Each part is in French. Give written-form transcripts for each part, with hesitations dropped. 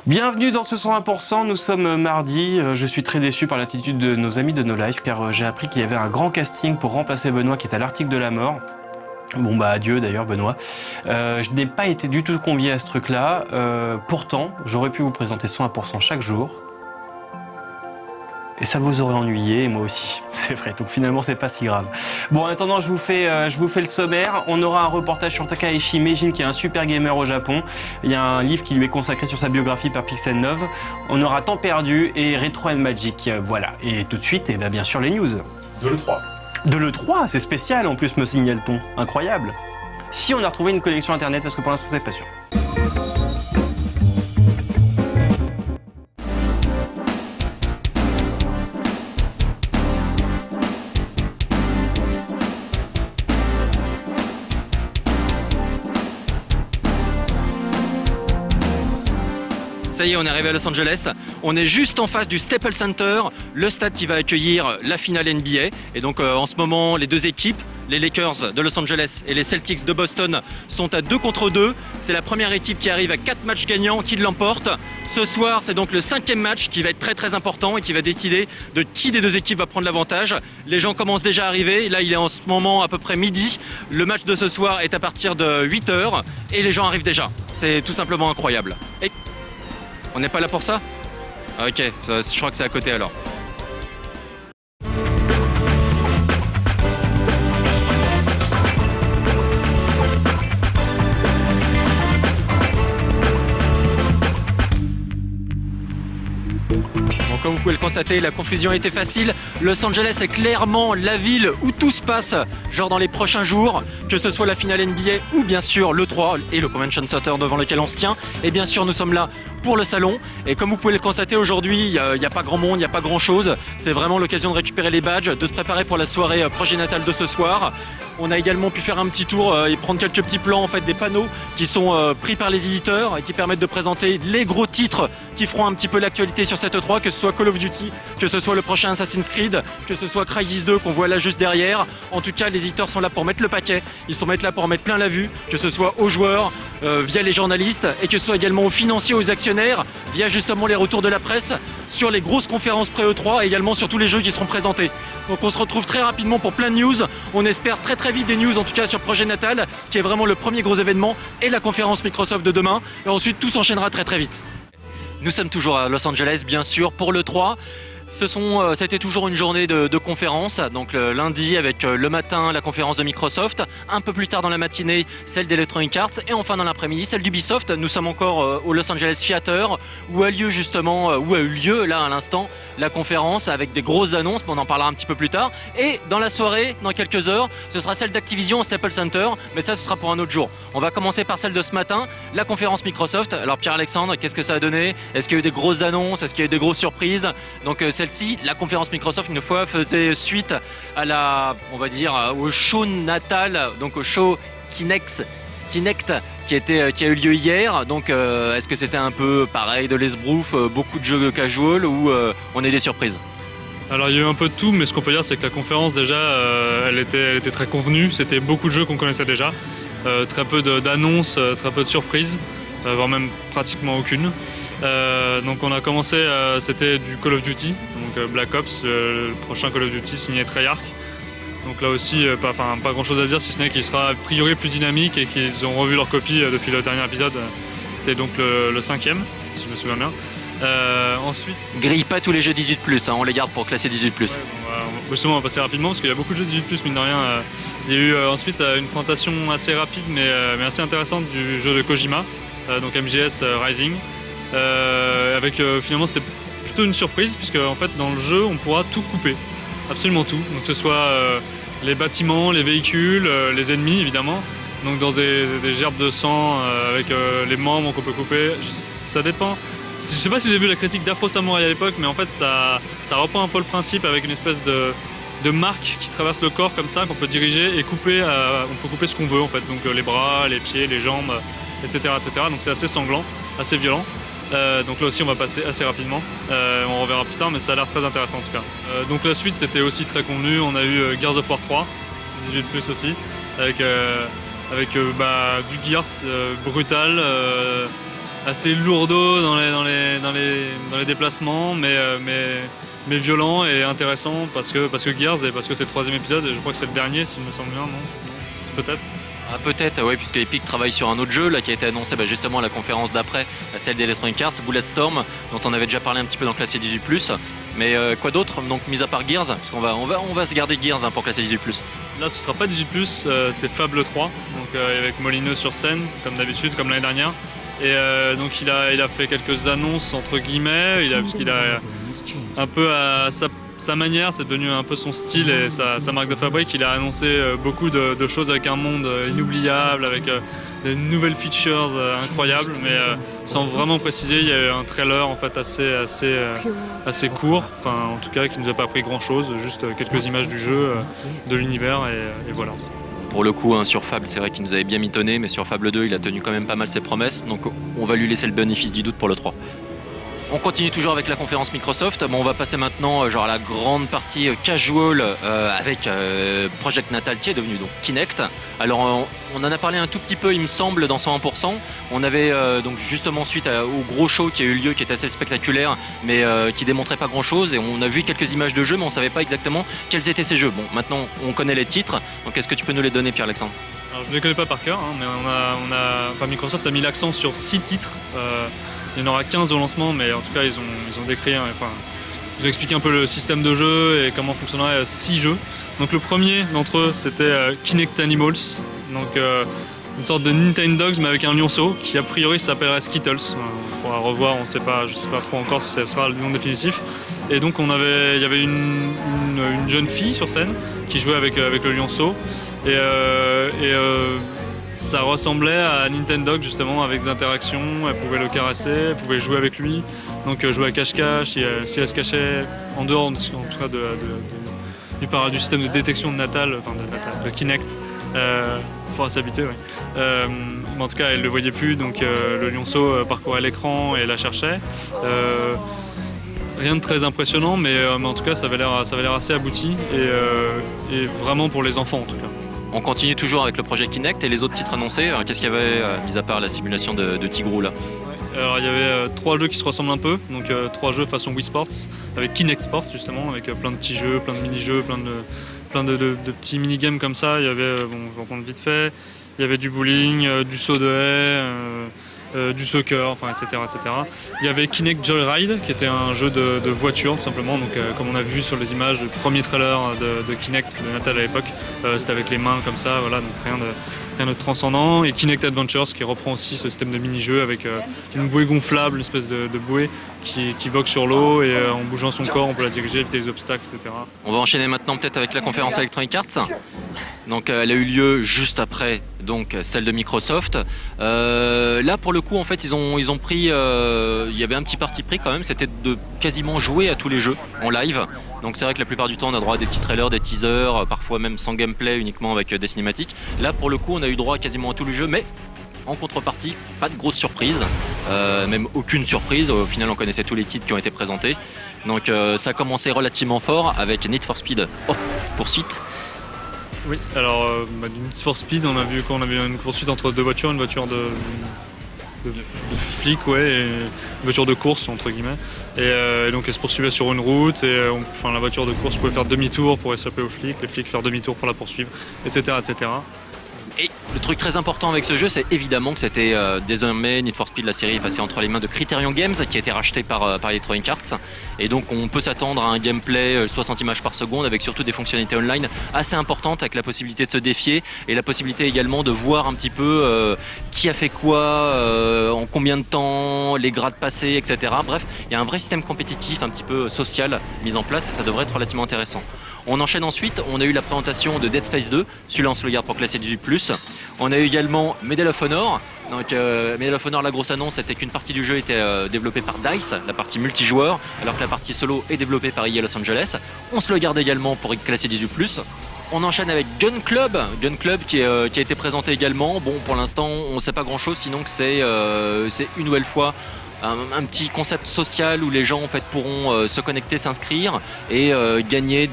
Bienvenue dans ce 101%, nous sommes mardi. Je suis très déçu par l'attitude de nos amis de No Life car j'ai appris qu'il y avait un grand casting pour remplacer Benoît qui est à l'article de la mort. Bon bah adieu d'ailleurs Benoît. Je n'ai pas été du tout convié à ce truc-là. Pourtant, j'aurais pu vous présenter 101% chaque jour. Et ça vous aurait ennuyé, et moi aussi, c'est vrai, donc finalement c'est pas si grave. Bon, en attendant, je vous fais le sommaire. On aura un reportage sur Takaishi Meijin qui est un super gamer au Japon. Il y a un livre qui lui est consacré sur sa biographie par Pixel 9. On aura Temps perdu et Retro and Magic, voilà. Et tout de suite, et bien sûr les news. De l'E3. De l'E3, c'est spécial en plus, me signale-t-on. Incroyable. Si on a retrouvé une connexion internet, parce que pour l'instant c'est pas sûr. Ça y est, on est arrivé à Los Angeles. On est juste en face du Staples Center, le stade qui va accueillir la finale NBA. Et donc en ce moment, les deux équipes, les Lakers de Los Angeles et les Celtics de Boston, sont à 2 contre 2. C'est la première équipe qui arrive à 4 matchs gagnants qui l'emporte. Ce soir, c'est donc le 5e match qui va être très très important et qui va décider de qui des deux équipes va prendre l'avantage. Les gens commencent déjà à arriver. Là, il est en ce moment à peu près midi. Le match de ce soir est à partir de 8h et les gens arrivent déjà. C'est tout simplement incroyable. Et on n'est pas là pour ça? Ok, je crois que c'est à côté alors. Comme vous pouvez le constater, la confusion était facile. Los Angeles est clairement la ville où tout se passe, genre dans les prochains jours, que ce soit la finale NBA ou bien sûr l'E3 et le Convention Center devant lequel on se tient. Et bien sûr, nous sommes là pour le salon. Et comme vous pouvez le constater aujourd'hui, il n'y a pas grand monde, il n'y a pas grand chose. C'est vraiment l'occasion de récupérer les badges, de se préparer pour la soirée projet natale de ce soir. On a également pu faire un petit tour et prendre quelques petits plans, en fait, des panneaux qui sont pris par les éditeurs et qui permettent de présenter les gros titres qui feront un petit peu l'actualité sur cette E3, que ce soit Call of Duty, que ce soit le prochain Assassin's Creed, que ce soit Crysis 2 qu'on voit là juste derrière. En tout cas, les éditeurs sont là pour mettre le paquet, ils sont là pour mettre plein la vue, que ce soit aux joueurs, via les journalistes, et que ce soit également aux financiers, aux actionnaires, via justement les retours de la presse, sur les grosses conférences pré-E3 et également sur tous les jeux qui seront présentés. Donc on se retrouve très rapidement pour plein de news. On espère très très vite des news, en tout cas sur Projet Natal, qui est vraiment le premier gros événement, et la conférence Microsoft de demain. Et ensuite tout s'enchaînera très très vite. Nous sommes toujours à Los Angeles, bien sûr, pour l'E3. C'était toujours une journée de conférences, donc le lundi avec le matin la conférence de Microsoft, un peu plus tard dans la matinée celle d'Electronic Arts et enfin dans l'après-midi celle d'Ubisoft. Nous sommes encore au Los Angeles Theater où a eu lieu là à l'instant la conférence avec des grosses annonces, mais on en parlera un petit peu plus tard. Et dans la soirée, dans quelques heures, ce sera celle d'Activision au Staples Center, mais ça ce sera pour un autre jour. On va commencer par celle de ce matin, la conférence Microsoft. Alors Pierre-Alexandre, qu'est-ce que ça a donné? Est-ce qu'il y a eu des grosses annonces? Est-ce qu'il y a eu des grosses surprises? Donc celle-ci, la conférence Microsoft, une fois, faisait suite à au show natal, donc au show Kinect qui a eu lieu hier. Donc est-ce que c'était un peu pareil de l'esbrouf, beaucoup de jeux casual ou on a des surprises? Alors il y a eu un peu de tout, mais ce qu'on peut dire c'est que la conférence déjà elle était très convenue, c'était beaucoup de jeux qu'on connaissait déjà, très peu d'annonces, très peu de surprises, voire même pratiquement aucune. Donc on a commencé, c'était du Call of Duty, donc Black Ops, le prochain Call of Duty signé Treyarch. Donc là aussi, pas grand chose à dire, si ce n'est qu'il sera a priori plus dynamique et qu'ils ont revu leur copie depuis le dernier épisode. C'était donc le 5e, si je me souviens bien. Ensuite... Grille pas tous les jeux 18+, hein, on les garde pour classer 18+. Ouais, justement, on va passer rapidement parce qu'il y a beaucoup de jeux 18+, mine de rien. Il y a eu ensuite une présentation assez rapide mais assez intéressante du jeu de Kojima, donc MGS Rising. Finalement c'était plutôt une surprise puisque en fait dans le jeu on pourra tout couper, absolument tout, donc que ce soit les bâtiments, les véhicules, les ennemis évidemment, donc dans des gerbes de sang avec les membres qu'on peut couper, ça dépend. Je sais pas si vous avez vu la critique d'Afro Samurai à l'époque, mais en fait ça reprend un peu le principe avec une espèce de marque qui traverse le corps comme ça, qu'on peut diriger et couper, on peut couper ce qu'on veut en fait, donc les bras, les pieds, les jambes, etc., etc. Donc c'est assez sanglant, assez violent. Donc là aussi on va passer assez rapidement, on reverra plus tard, mais ça a l'air très intéressant en tout cas. Donc la suite c'était aussi très convenu, on a eu Gears of War 3, 18+ aussi, avec du Gears brutal, assez lourdeau dans les déplacements, mais violent et intéressant parce que Gears et parce que c'est le 3e épisode et je crois que c'est le dernier s'il me semble bien, non c'est peut-être. Ah, peut-être, oui, puisque Epic travaille sur un autre jeu là, qui a été annoncé justement à la conférence d'après, celle d'Electronic Arts, Bulletstorm, dont on avait déjà parlé un petit peu dans Classé 18+. Mais quoi d'autre, donc mis à part Gears, parce qu'on va se garder Gears pour Classé 18+. Là ce sera pas 18+, c'est Fable 3, donc avec Molineux sur scène, comme d'habitude, comme l'année dernière. Et donc il a fait quelques annonces entre guillemets, puisqu'il a un peu à sa manière, c'est devenu un peu son style et sa marque de fabrique. Il a annoncé beaucoup de choses avec un monde inoubliable, avec des nouvelles features incroyables, mais sans vraiment préciser. Il y a eu un trailer en fait assez court, enfin en tout cas qui nous a pas appris grand chose, juste quelques images du jeu, de l'univers et voilà. Pour le coup, sur Fable, c'est vrai qu'il nous avait bien mitonné, mais sur Fable 2, il a tenu quand même pas mal ses promesses, donc on va lui laisser le bénéfice du doute pour le 3. On continue toujours avec la conférence Microsoft. Bon, on va passer maintenant à la grande partie casual avec Project Natal qui est devenu donc Kinect. Alors on en a parlé un tout petit peu il me semble dans 101%. On avait donc justement suite au gros show qui a eu lieu, qui était assez spectaculaire mais qui démontrait pas grand chose, et on a vu quelques images de jeux mais on savait pas exactement quels étaient ces jeux. Bon, maintenant on connaît les titres, donc est-ce que tu peux nous les donner, Pierre-Alexandre? Alors je ne les connais pas par cœur, mais Microsoft a mis l'accent sur 6 titres. Il y en aura 15 au lancement, mais en tout cas ils ont décrit, ils ont expliqué un peu le système de jeu et comment fonctionnerait 6 jeux. Donc le premier d'entre eux c'était Kinect Animals, donc une sorte de Nintendogs mais avec un lionceau qui a priori s'appellerait Skittles. On pourra revoir, je sais pas trop encore si ce sera le nom définitif. Et donc il y avait une jeune fille sur scène qui jouait avec le lionceau et ça ressemblait à Nintendog justement, avec des interactions, elle pouvait le caresser, elle pouvait jouer avec lui, donc jouer à cache-cache, si elle se cachait en dehors en tout cas du système de détection de Natal, de Kinect, il faudra s'habituer, oui. Mais en tout cas elle ne le voyait plus, donc le lionceau parcourait l'écran et la cherchait. Rien de très impressionnant, mais en tout cas ça avait l'air assez abouti et vraiment pour les enfants en tout cas. On continue toujours avec le projet Kinect et les autres titres annoncés. Qu'est-ce qu'il y avait, mis à part la simulation de Tigrou là? Alors il y avait 3 jeux qui se ressemblent un peu, donc 3 jeux façon Wii Sports, avec Kinect Sports justement, avec plein de petits jeux, plein de mini-jeux, plein de petits mini-games comme ça. Il y avait, je vais reprendre vite fait, il y avait du bowling, du saut de haie, du soccer, etc., etc. Il y avait Kinect Joyride, qui était un jeu de voiture tout simplement, donc comme on a vu sur les images du premier trailer de Kinect de Natal à l'époque, c'était avec les mains comme ça, voilà, donc rien de transcendant. Et Kinect Adventures qui reprend aussi ce système de mini-jeu avec une bouée gonflable, une espèce de bouée qui vogue sur l'eau, et en bougeant son corps on peut la diriger, éviter les obstacles, etc. On va enchaîner maintenant peut-être avec la conférence Electronic Arts. Donc elle a eu lieu juste après donc celle de Microsoft. Là pour le coup en fait ils ont pris, il y avait un petit parti pris quand même, c'était de quasiment jouer à tous les jeux en live. Donc c'est vrai que la plupart du temps on a droit à des petits trailers, des teasers, parfois même sans gameplay, uniquement avec des cinématiques. Là pour le coup on a eu droit quasiment à tous les jeux, mais en contrepartie, pas de grosse surprise, même aucune surprise. Au final on connaissait tous les titres qui ont été présentés. Donc ça a commencé relativement fort avec Need for Speed poursuite. Oui, alors du Need for Speed, on a vu une poursuite entre 2 voitures, une voiture de flic, ouais, et une voiture de course entre guillemets. Et donc elle se poursuivait sur une route, et la voiture de course pouvait faire demi-tour pour échapper aux flics, les flics faire demi-tour pour la poursuivre, etc., etc. Et le truc très important avec ce jeu, c'est évidemment que c'était désormais Need for Speed, la série est passée entre les mains de Criterion Games, qui a été racheté par Electronic Arts. Et donc on peut s'attendre à un gameplay 60 images par seconde, avec surtout des fonctionnalités online assez importantes, avec la possibilité de se défier et la possibilité également de voir un petit peu qui a fait quoi, en combien de temps, les grades passés, etc. Bref, il y a un vrai système compétitif, un petit peu social mis en place, et ça devrait être relativement intéressant. On enchaîne ensuite, on a eu la présentation de Dead Space 2, celui-là on se le garde pour Classé 18+. On a eu également Medal of Honor. Donc Medal of Honor, la grosse annonce, c'était qu'une partie du jeu était développée par DICE, la partie multijoueur, alors que la partie solo est développée par EA Los Angeles. On se le garde également pour Classé 18+. On enchaîne avec Gun Club qui a été présenté également. Bon, pour l'instant, on ne sait pas grand-chose, sinon que c'est une nouvelle fois un petit concept social où les gens en fait pourront se connecter, s'inscrire et gagner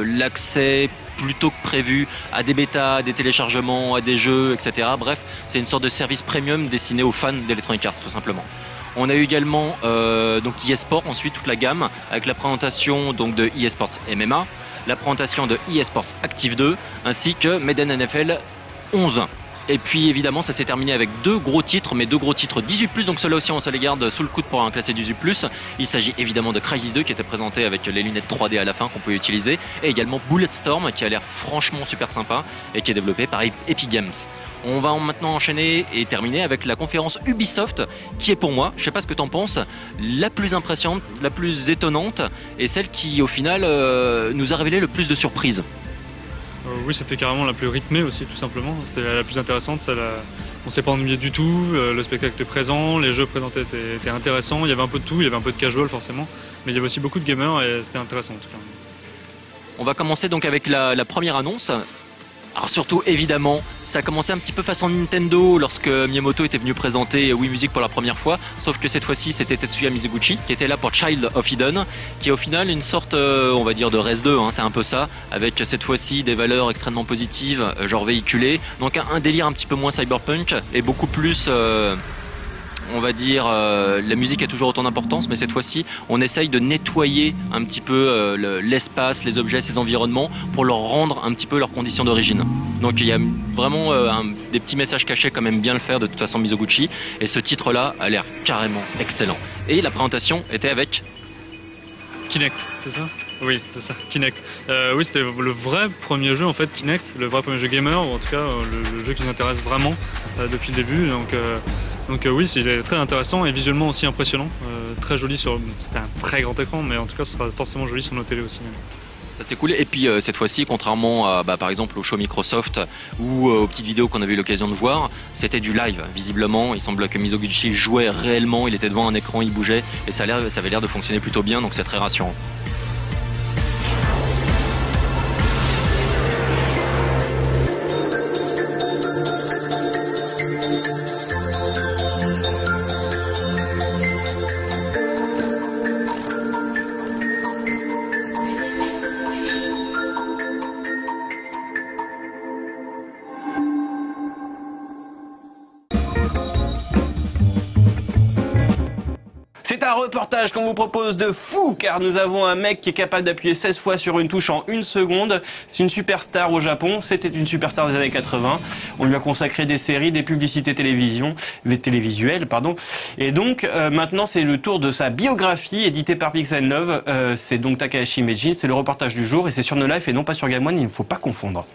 l'accès plutôt que prévu à des bêtas, à des téléchargements, à des jeux, etc. Bref, c'est une sorte de service premium destiné aux fans d'Electronic Arts, tout simplement. On a eu également donc eSport, ensuite toute la gamme, avec la présentation donc, de eSports MMA, la présentation de eSports Active 2, ainsi que Madden NFL 11. Et puis évidemment ça s'est terminé avec deux gros titres, mais deux gros titres 18+, donc ceux-là aussi on se les garde sous le coude pour un classé 18+. Il s'agit évidemment de Crysis 2 qui était présenté avec les lunettes 3D à la fin qu'on peut utiliser, et également Bulletstorm qui a l'air franchement super sympa et qui est développé par Epic Games. On va maintenant enchaîner et terminer avec la conférence Ubisoft qui est pour moi, je sais pas ce que tu en penses, la plus impressionnante, la plus étonnante et celle qui au final nous a révélé le plus de surprises. Oui, c'était carrément la plus rythmée aussi, tout simplement. C'était la plus intéressante. On ne s'est pas ennuyé du tout. Le spectacle était présent, les jeux présentés étaient intéressants. Il y avait un peu de tout, il y avait un peu de casual forcément, mais il y avait aussi beaucoup de gamers et c'était intéressant en tout cas. On va commencer donc avec la première annonce. Alors surtout évidemment, ça a commencé un petit peu façon Nintendo lorsque Miyamoto était venu présenter Wii Music pour la première fois, sauf que cette fois-ci c'était Tetsuya Mizuguchi qui était là pour Child of Eden, qui est au final une sorte, on va dire de Rez 2, hein, c'est un peu ça, avec cette fois-ci des valeurs extrêmement positives, genre véhiculées, donc un délire un petit peu moins cyberpunk et beaucoup plus... on va dire, la musique a toujours autant d'importance, mais cette fois-ci, on essaye de nettoyer un petit peu l'espace, les objets, ces environnements, pour leur rendre un petit peu leurs conditions d'origine. Donc il y a vraiment des petits messages cachés, quand même bien le faire de toute façon Mizuguchi, et ce titre-là a l'air carrément excellent. Et la présentation était avec Kinect, c'est ça? Oui, c'est ça, Kinect. Oui, c'était le vrai premier jeu en fait, Kinect, le vrai premier jeu gamer, ou en tout cas le jeu qui nous intéresse vraiment depuis le début. Donc oui, c'est très intéressant et visuellement aussi impressionnant. Très joli c'était un très grand écran, mais en tout cas ce sera forcément joli sur nos télés aussi. Ça c'est cool. Et puis cette fois-ci, contrairement à par exemple au show Microsoft ou aux petites vidéos qu'on avait eu l'occasion de voir, c'était du live. Visiblement, il semble que Mizuguchi jouait réellement, il était devant un écran, il bougeait et ça avait l'air de fonctionner plutôt bien, donc c'est très rassurant. C'est un reportage qu'on vous propose de fou, car nous avons un mec qui est capable d'appuyer 16 fois sur une touche en 1 seconde. C'est une superstar au Japon, c'était une superstar des années 80. On lui a consacré des séries, des publicités télévisuelles, pardon. Et donc maintenant c'est le tour de sa biographie éditée par Pixel Love. C'est donc Takahashi Meijin, c'est le reportage du jour et c'est sur No Life et non pas sur Game One, il ne faut pas confondre.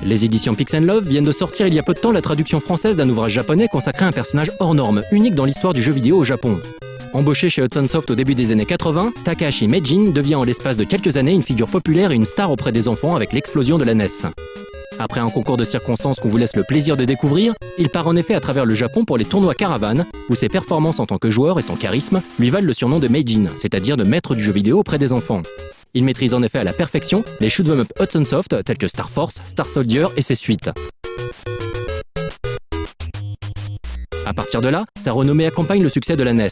Les éditions Pixel Love viennent de sortir il y a peu de temps la traduction française d'un ouvrage japonais consacré à un personnage hors norme, unique dans l'histoire du jeu vidéo au Japon. Embauché chez Hudson Soft au début des années 80, Takahashi Meijin devient en l'espace de quelques années une figure populaire et une star auprès des enfants avec l'explosion de la NES. Après un concours de circonstances qu'on vous laisse le plaisir de découvrir, il part en effet à travers le Japon pour les tournois Caravan, où ses performances en tant que joueur et son charisme lui valent le surnom de Meijin, c'est-à-dire de maître du jeu vidéo auprès des enfants. Il maîtrise en effet à la perfection les shoot'em up Hudson Soft tels que Star Force, Star Soldier et ses suites. À partir de là, sa renommée accompagne le succès de la NES.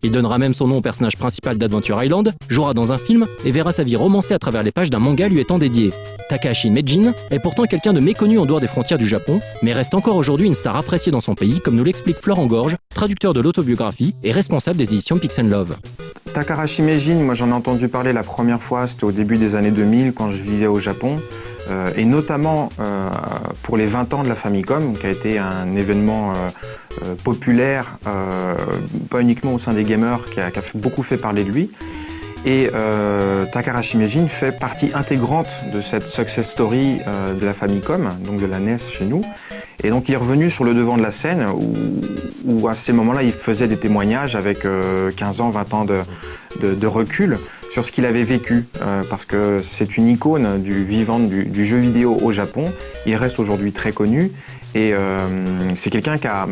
Il donnera même son nom au personnage principal d'Adventure Island, jouera dans un film et verra sa vie romancée à travers les pages d'un manga lui étant dédié. Takahashi Meijin est pourtant quelqu'un de méconnu en dehors des frontières du Japon, mais reste encore aujourd'hui une star appréciée dans son pays, comme nous l'explique Florent Gorge, traducteur de l'autobiographie et responsable des éditions Pixel Love. Takahashi Meijin, moi j'en ai entendu parler la première fois, c'était au début des années 2000 quand je vivais au Japon, et notamment pour les 20 ans de la Famicom, qui a été un événement populaire, pas uniquement au sein des gamers, qui a beaucoup fait parler de lui. Et Takahashi Meijin fait partie intégrante de cette success story de la Famicom, donc de la NES chez nous. Et donc il est revenu sur le devant de la scène où à ces moments-là il faisait des témoignages avec 15 ans, 20 ans de recul sur ce qu'il avait vécu parce que c'est une icône vivante du jeu vidéo au Japon. Il reste aujourd'hui très connu et c'est quelqu'un qui a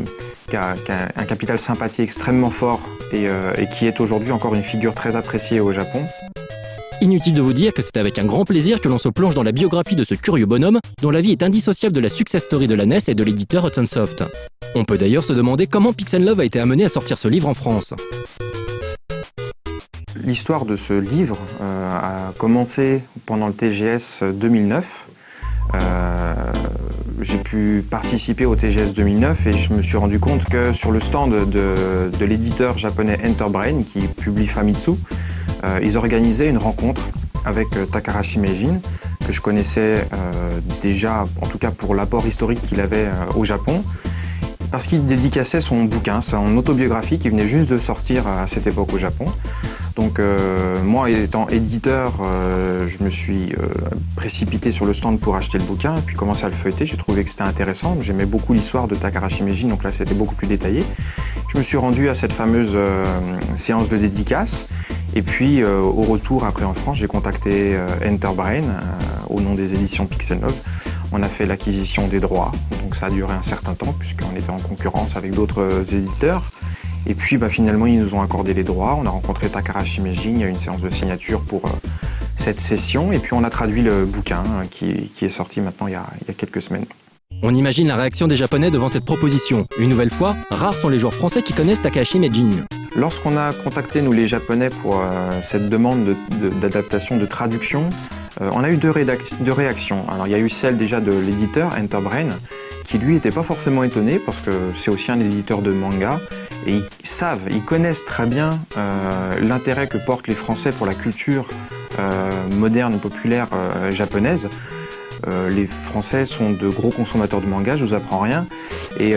un capital sympathie extrêmement fort et qui est aujourd'hui encore une figure très appréciée au Japon. Inutile de vous dire que c'est avec un grand plaisir que l'on se plonge dans la biographie de ce curieux bonhomme dont la vie est indissociable de la success story de la NES et de l'éditeur Hudson Soft. On peut d'ailleurs se demander comment Pixel Love a été amené à sortir ce livre en France. L'histoire de ce livre a commencé pendant le TGS 2009. J'ai pu participer au TGS 2009 et je me suis rendu compte que sur le stand de l'éditeur japonais Enterbrain qui publie Famitsu, ils organisaient une rencontre avec Takarashi Meijin, que je connaissais déjà, en tout cas pour l'apport historique qu'il avait au Japon, parce qu'il dédicaçait son bouquin, son autobiographie qui venait juste de sortir à cette époque au Japon. Donc moi, étant éditeur, je me suis précipité sur le stand pour acheter le bouquin et puis commencer à le feuilleter. J'ai trouvé que c'était intéressant. J'aimais beaucoup l'histoire de Takarashi Meijin, donc là c'était beaucoup plus détaillé. Je me suis rendu à cette fameuse séance de dédicace. Et puis au retour, après en France, j'ai contacté Enterbrain au nom des éditions Pixel Love. On a fait l'acquisition des droits, donc ça a duré un certain temps puisqu'on était en concurrence avec d'autres éditeurs. Et puis finalement, ils nous ont accordé les droits. On a rencontré Takarashi Meijin, il y a eu une séance de signature pour cette session. Et puis on a traduit le bouquin qui est sorti maintenant il y a quelques semaines. On imagine la réaction des Japonais devant cette proposition. Une nouvelle fois, rares sont les joueurs français qui connaissent Takarashi Meijin. Lorsqu'on a contacté, nous les Japonais, pour cette demande d'adaptation, de traduction, on a eu deux réactions. Alors il y a eu celle déjà de l'éditeur Enterbrain, qui lui n'était pas forcément étonné parce que c'est aussi un éditeur de manga et ils connaissent très bien l'intérêt que portent les Français pour la culture moderne et populaire japonaise. Les Français sont de gros consommateurs de manga, je vous apprends rien, et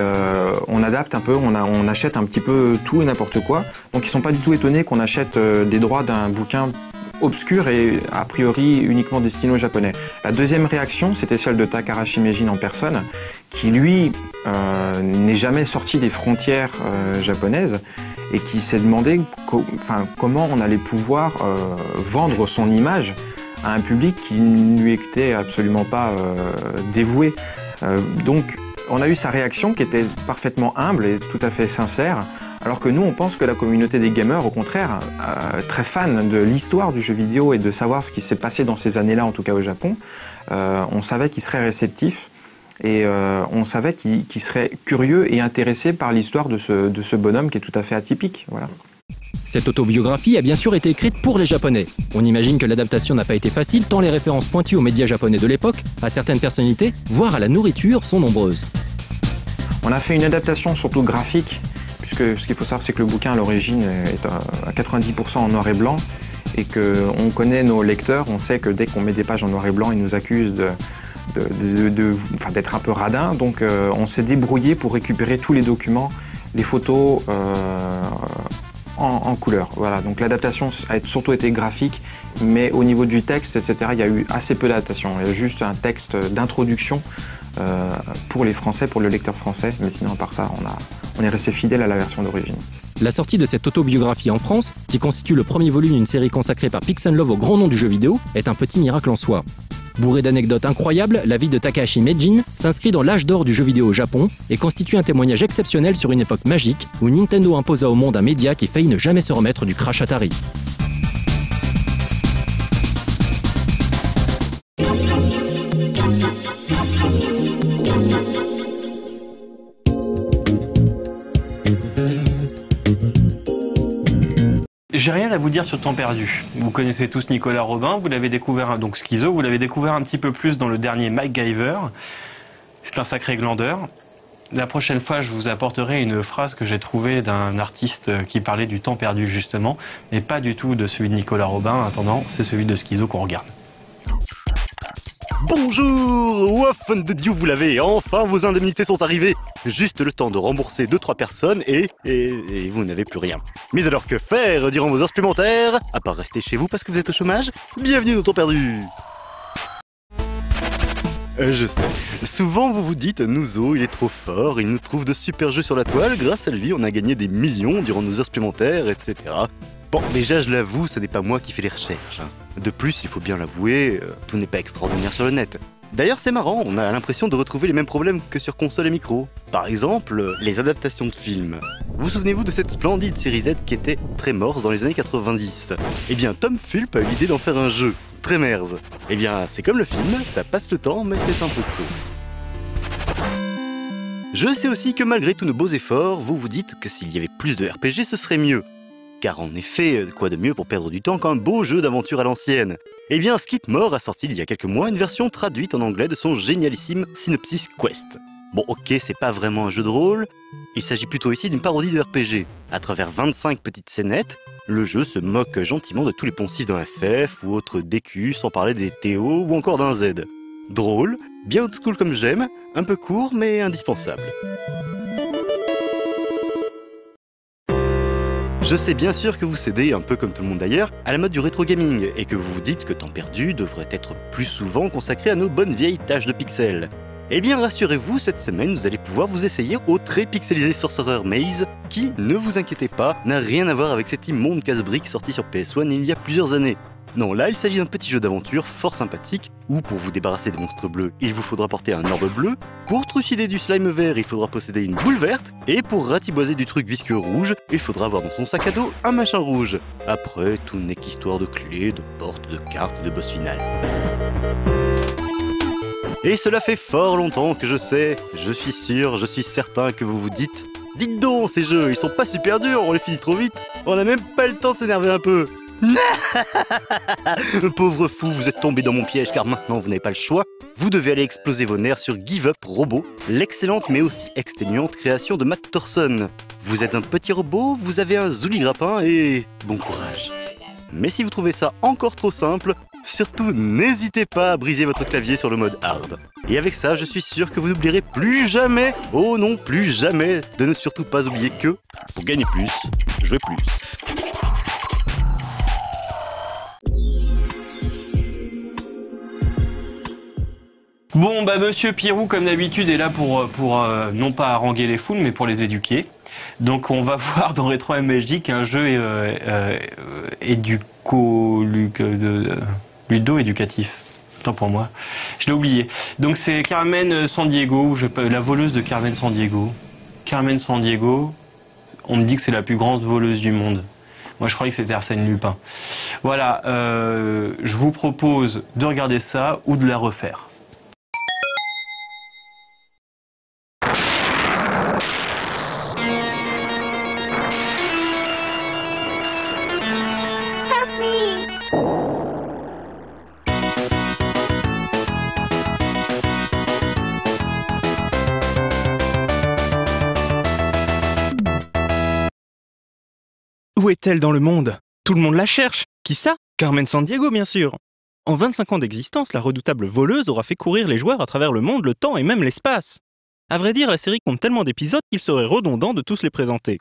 on adapte un peu, on achète un petit peu tout et n'importe quoi, donc ils sont pas du tout étonnés qu'on achète des droits d'un bouquin obscur et a priori uniquement destiné aux Japonais. La deuxième réaction, c'était celle de Takarashi Meijin en personne, qui lui n'est jamais sorti des frontières japonaises et qui s'est demandé comment on allait pouvoir vendre son image à un public qui ne lui était absolument pas dévoué. Donc on a eu sa réaction qui était parfaitement humble et tout à fait sincère, alors que nous on pense que la communauté des gamers, au contraire, très fan de l'histoire du jeu vidéo et de savoir ce qui s'est passé dans ces années-là, en tout cas au Japon, on savait qu'il serait réceptif et on savait qu'il serait curieux et intéressé par l'histoire de ce bonhomme qui est tout à fait atypique. Voilà. Cette autobiographie a bien sûr été écrite pour les Japonais. On imagine que l'adaptation n'a pas été facile tant les références pointues aux médias japonais de l'époque, à certaines personnalités, voire à la nourriture, sont nombreuses. On a fait une adaptation surtout graphique, puisque ce qu'il faut savoir c'est que le bouquin à l'origine est à 90% en noir et blanc et qu'on connaît nos lecteurs, on sait que dès qu'on met des pages en noir et blanc, ils nous accusent d'être un peu radin. Donc on s'est débrouillé pour récupérer tous les documents, les photos en couleur. Voilà. Donc l'adaptation a surtout été graphique, mais au niveau du texte, etc., il y a eu assez peu d'adaptation. Il y a juste un texte d'introduction pour les Français, pour le lecteur français, mais sinon à part ça, on est resté fidèle à la version d'origine. La sortie de cette autobiographie en France, qui constitue le premier volume d'une série consacrée par Pixel Love au grand nom du jeu vidéo, est un petit miracle en soi. Bourré d'anecdotes incroyables, la vie de Takarashi Meijin s'inscrit dans l'âge d'or du jeu vidéo au Japon et constitue un témoignage exceptionnel sur une époque magique où Nintendo imposa au monde un média qui faillit ne jamais se remettre du crash Atari. J'ai rien à vous dire sur Temps perdu. Vous connaissez tous Nicolas Robin, vous l'avez découvert, donc Schizo, vous l'avez découvert un petit peu plus dans le dernier MacGyver. C'est un sacré glandeur. La prochaine fois, je vous apporterai une phrase que j'ai trouvée d'un artiste qui parlait du temps perdu justement, mais pas du tout de celui de Nicolas Robin. En attendant, c'est celui de Schizo qu'on regarde. Bonjour, Waffen de Dieu, vous l'avez, enfin vos indemnités sont arrivées. Juste le temps de rembourser 2-3 personnes et vous n'avez plus rien. Mais alors que faire durant vos heures supplémentaires, à part rester chez vous parce que vous êtes au chômage? Bienvenue dans Temps perdu. Je sais, souvent vous vous dites, Nouzo il est trop fort, il nous trouve de super jeux sur la toile, grâce à lui on a gagné des millions durant nos heures supplémentaires, etc. Bon, déjà je l'avoue, ce n'est pas moi qui fais les recherches. De plus, il faut bien l'avouer, tout n'est pas extraordinaire sur le net. D'ailleurs c'est marrant, on a l'impression de retrouver les mêmes problèmes que sur console et micro. Par exemple, les adaptations de films. Vous souvenez-vous de cette splendide série Z qui était Tremors dans les années 90? Eh bien Tom Fulp a eu l'idée d'en faire un jeu, Tremors. Eh bien c'est comme le film, ça passe le temps mais c'est un peu creux. Je sais aussi que malgré tous nos beaux efforts, vous vous dites que s'il y avait plus de RPG ce serait mieux. Car en effet, quoi de mieux pour perdre du temps qu'un beau jeu d'aventure à l'ancienne? Eh bien, Skipmore a sorti il y a quelques mois une version traduite en anglais de son génialissime Synopsis Quest. Bon ok, c'est pas vraiment un jeu de rôle, il s'agit plutôt ici d'une parodie de RPG. À travers 25 petites scénettes, le jeu se moque gentiment de tous les poncifs d'un FF ou autres DQ, sans parler des TO ou encore d'un Z. Drôle, bien old school comme j'aime, un peu court mais indispensable. Je sais bien sûr que vous cédez, un peu comme tout le monde d'ailleurs, à la mode du rétro gaming et que vous vous dites que temps perdu devrait être plus souvent consacré à nos bonnes vieilles tâches de pixels. Eh bien rassurez-vous, cette semaine vous allez pouvoir vous essayer au très pixelisé Sorcerer Maze qui, ne vous inquiétez pas, n'a rien à voir avec cet immonde casse-brique sorti sur PS1 il y a plusieurs années. Non, là il s'agit d'un petit jeu d'aventure fort sympathique où pour vous débarrasser des monstres bleus, il vous faudra porter un orbe bleu, pour trucider du slime vert, il faudra posséder une boule verte, et pour ratiboiser du truc visqueux rouge, il faudra avoir dans son sac à dos un machin rouge. Après, tout n'est qu'histoire de clés, de portes, de cartes et de boss final. Et cela fait fort longtemps que je sais, je suis sûr, je suis certain que vous vous dites « Dites donc, ces jeux, ils sont pas super durs, on les finit trop vite, on a même pas le temps de s'énerver un peu !» Pauvre fou, vous êtes tombé dans mon piège car maintenant vous n'avez pas le choix. Vous devez aller exploser vos nerfs sur Give Up Robot, l'excellente mais aussi exténuante création de Matt Thorson. Vous êtes un petit robot, vous avez un zouli grappin et bon courage. Mais si vous trouvez ça encore trop simple, surtout n'hésitez pas à briser votre clavier sur le mode hard. Et avec ça, je suis sûr que vous n'oublierez plus jamais, oh non, plus jamais, de ne surtout pas oublier que, pour gagner plus, jouez plus. Bon, bah Monsieur Pirou, comme d'habitude, est là pour non pas haranguer les foules, mais pour les éduquer. Donc on va voir dans Retro MHD qu'un jeu ludo-éducatif. Tant pour moi. Je l'ai oublié. Donc c'est Carmen Sandiego, la voleuse de Carmen Sandiego. Carmen Sandiego, on me dit que c'est la plus grande voleuse du monde. Moi je croyais que c'était Arsène Lupin. Voilà, je vous propose de regarder ça ou de la refaire. Où est-elle dans le monde? Tout le monde la cherche. Qui ça? Carmen Sandiego, bien sûr. En 25 ans d'existence, la redoutable voleuse aura fait courir les joueurs à travers le monde, le temps et même l'espace. À vrai dire, la série compte tellement d'épisodes qu'il serait redondant de tous les présenter.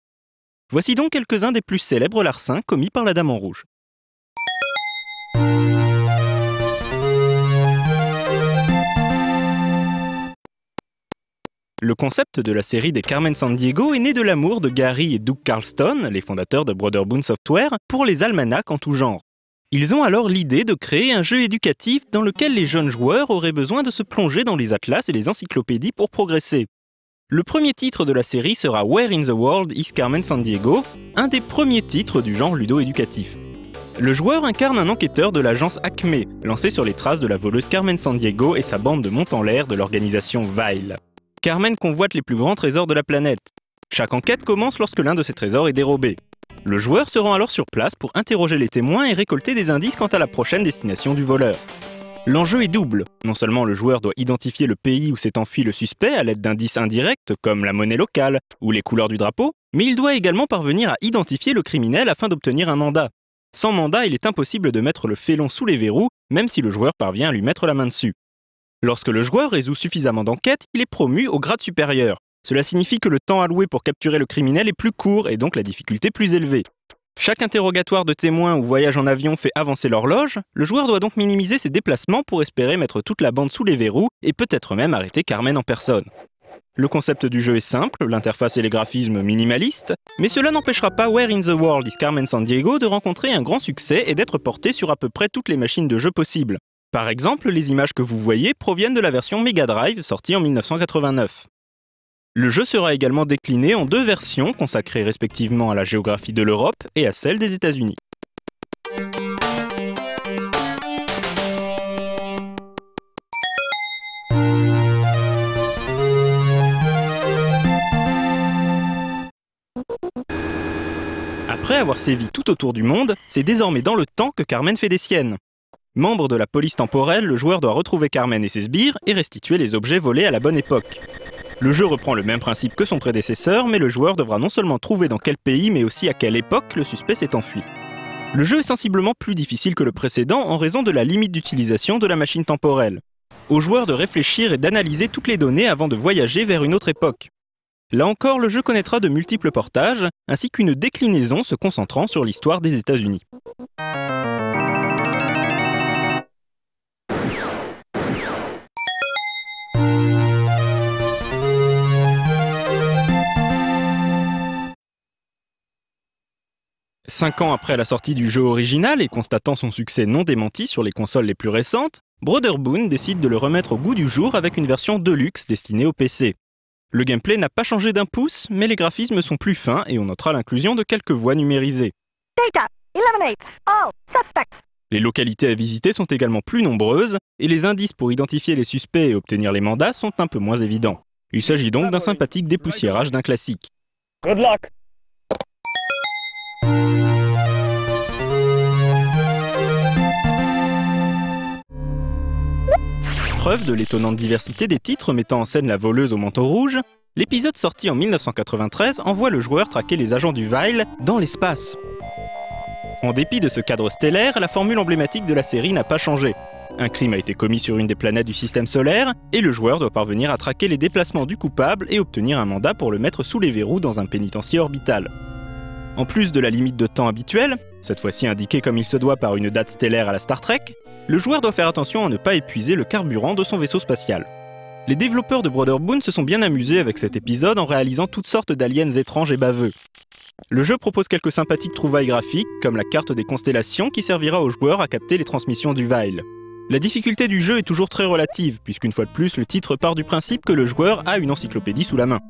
Voici donc quelques-uns des plus célèbres larcins commis par la Dame en Rouge. Le concept de la série des Carmen Sandiego est né de l'amour de Gary et Doug Carlston, les fondateurs de Brotherboon Software, pour les almanachs en tout genre. Ils ont alors l'idée de créer un jeu éducatif dans lequel les jeunes joueurs auraient besoin de se plonger dans les atlas et les encyclopédies pour progresser. Le premier titre de la série sera Where in the World is Carmen Sandiego, un des premiers titres du genre ludo-éducatif. Le joueur incarne un enquêteur de l'agence Acme, lancé sur les traces de la voleuse Carmen Sandiego et sa bande de monte-en-l'air de l'organisation Vile. Carmen convoite les plus grands trésors de la planète. Chaque enquête commence lorsque l'un de ces trésors est dérobé. Le joueur se rend alors sur place pour interroger les témoins et récolter des indices quant à la prochaine destination du voleur. L'enjeu est double. Non seulement le joueur doit identifier le pays où s'est enfui le suspect à l'aide d'indices indirects comme la monnaie locale ou les couleurs du drapeau, mais il doit également parvenir à identifier le criminel afin d'obtenir un mandat. Sans mandat, il est impossible de mettre le félon sous les verrous, même si le joueur parvient à lui mettre la main dessus. Lorsque le joueur résout suffisamment d'enquêtes, il est promu au grade supérieur. Cela signifie que le temps alloué pour capturer le criminel est plus court et donc la difficulté plus élevée. Chaque interrogatoire de témoin ou voyage en avion fait avancer l'horloge, le joueur doit donc minimiser ses déplacements pour espérer mettre toute la bande sous les verrous et peut-être même arrêter Carmen en personne. Le concept du jeu est simple, l'interface et les graphismes minimalistes, mais cela n'empêchera pas Where in the World is Carmen Sandiego de rencontrer un grand succès et d'être porté sur à peu près toutes les machines de jeu possibles. Par exemple, les images que vous voyez proviennent de la version Mega Drive sortie en 1989. Le jeu sera également décliné en 2 versions consacrées respectivement à la géographie de l'Europe et à celle des États-Unis. Après avoir sévi tout autour du monde, c'est désormais dans le temps que Carmen fait des siennes. Membre de la police temporelle, le joueur doit retrouver Carmen et ses sbires et restituer les objets volés à la bonne époque. Le jeu reprend le même principe que son prédécesseur, mais le joueur devra non seulement trouver dans quel pays, mais aussi à quelle époque le suspect s'est enfui. Le jeu est sensiblement plus difficile que le précédent en raison de la limite d'utilisation de la machine temporelle. Au joueur de réfléchir et d'analyser toutes les données avant de voyager vers une autre époque. Là encore, le jeu connaîtra de multiples portages, ainsi qu'une déclinaison se concentrant sur l'histoire des États-Unis. Cinq ans après la sortie du jeu original et constatant son succès non démenti sur les consoles les plus récentes, Brotherboon décide de le remettre au goût du jour avec une version Deluxe destinée au PC. Le gameplay n'a pas changé d'un pouce, mais les graphismes sont plus fins et on notera l'inclusion de quelques voix numérisées. Les localités à visiter sont également plus nombreuses et les indices pour identifier les suspects et obtenir les mandats sont un peu moins évidents. Il s'agit donc d'un sympathique dépoussiérage d'un classique. Preuve de l'étonnante diversité des titres mettant en scène la voleuse au manteau rouge, l'épisode sorti en 1993 envoie le joueur traquer les agents du Vile dans l'espace. En dépit de ce cadre stellaire, la formule emblématique de la série n'a pas changé. Un crime a été commis sur une des planètes du système solaire, et le joueur doit parvenir à traquer les déplacements du coupable et obtenir un mandat pour le mettre sous les verrous dans un pénitencier orbital. En plus de la limite de temps habituelle, cette fois-ci indiquée comme il se doit par une date stellaire à la Star Trek, le joueur doit faire attention à ne pas épuiser le carburant de son vaisseau spatial. Les développeurs de Brotherboon se sont bien amusés avec cet épisode en réalisant toutes sortes d'aliens étranges et baveux. Le jeu propose quelques sympathiques trouvailles graphiques, comme la carte des constellations qui servira aux joueurs à capter les transmissions du Vile. La difficulté du jeu est toujours très relative, puisqu'une fois de plus, le titre part du principe que le joueur a une encyclopédie sous la main.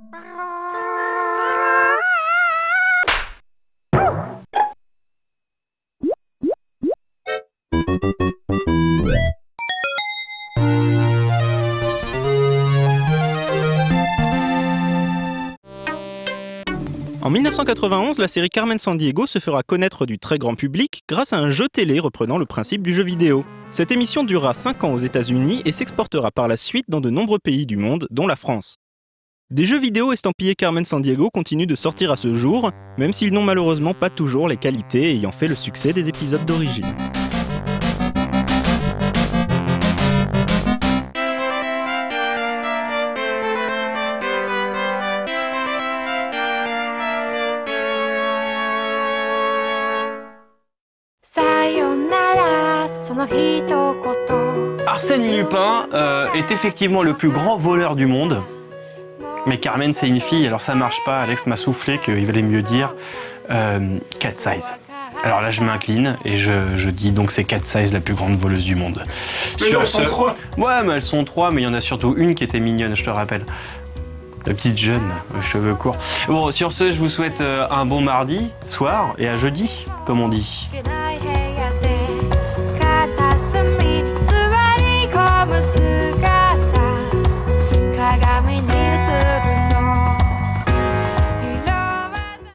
En 1991, la série Carmen Sandiego se fera connaître du très grand public grâce à un jeu télé reprenant le principe du jeu vidéo. Cette émission durera 5 ans aux États-Unis et s'exportera par la suite dans de nombreux pays du monde, dont la France. Des jeux vidéo estampillés Carmen Sandiego continuent de sortir à ce jour, même s'ils n'ont malheureusement pas toujours les qualités ayant fait le succès des épisodes d'origine. Arsène Lupin est effectivement le plus grand voleur du monde. Mais Carmen, c'est une fille, alors ça marche pas. Alex m'a soufflé qu'il valait mieux dire Cat Size. Alors là, je m'incline et je dis donc c'est Cat Size, la plus grande voleuse du monde. Mais elles sont 3. Ouais, mais elles sont 3, mais il y en a surtout une qui était mignonne, je te rappelle. La petite jeune, aux cheveux courts. Bon, sur ce, je vous souhaite un bon mardi soir et à jeudi, comme on dit.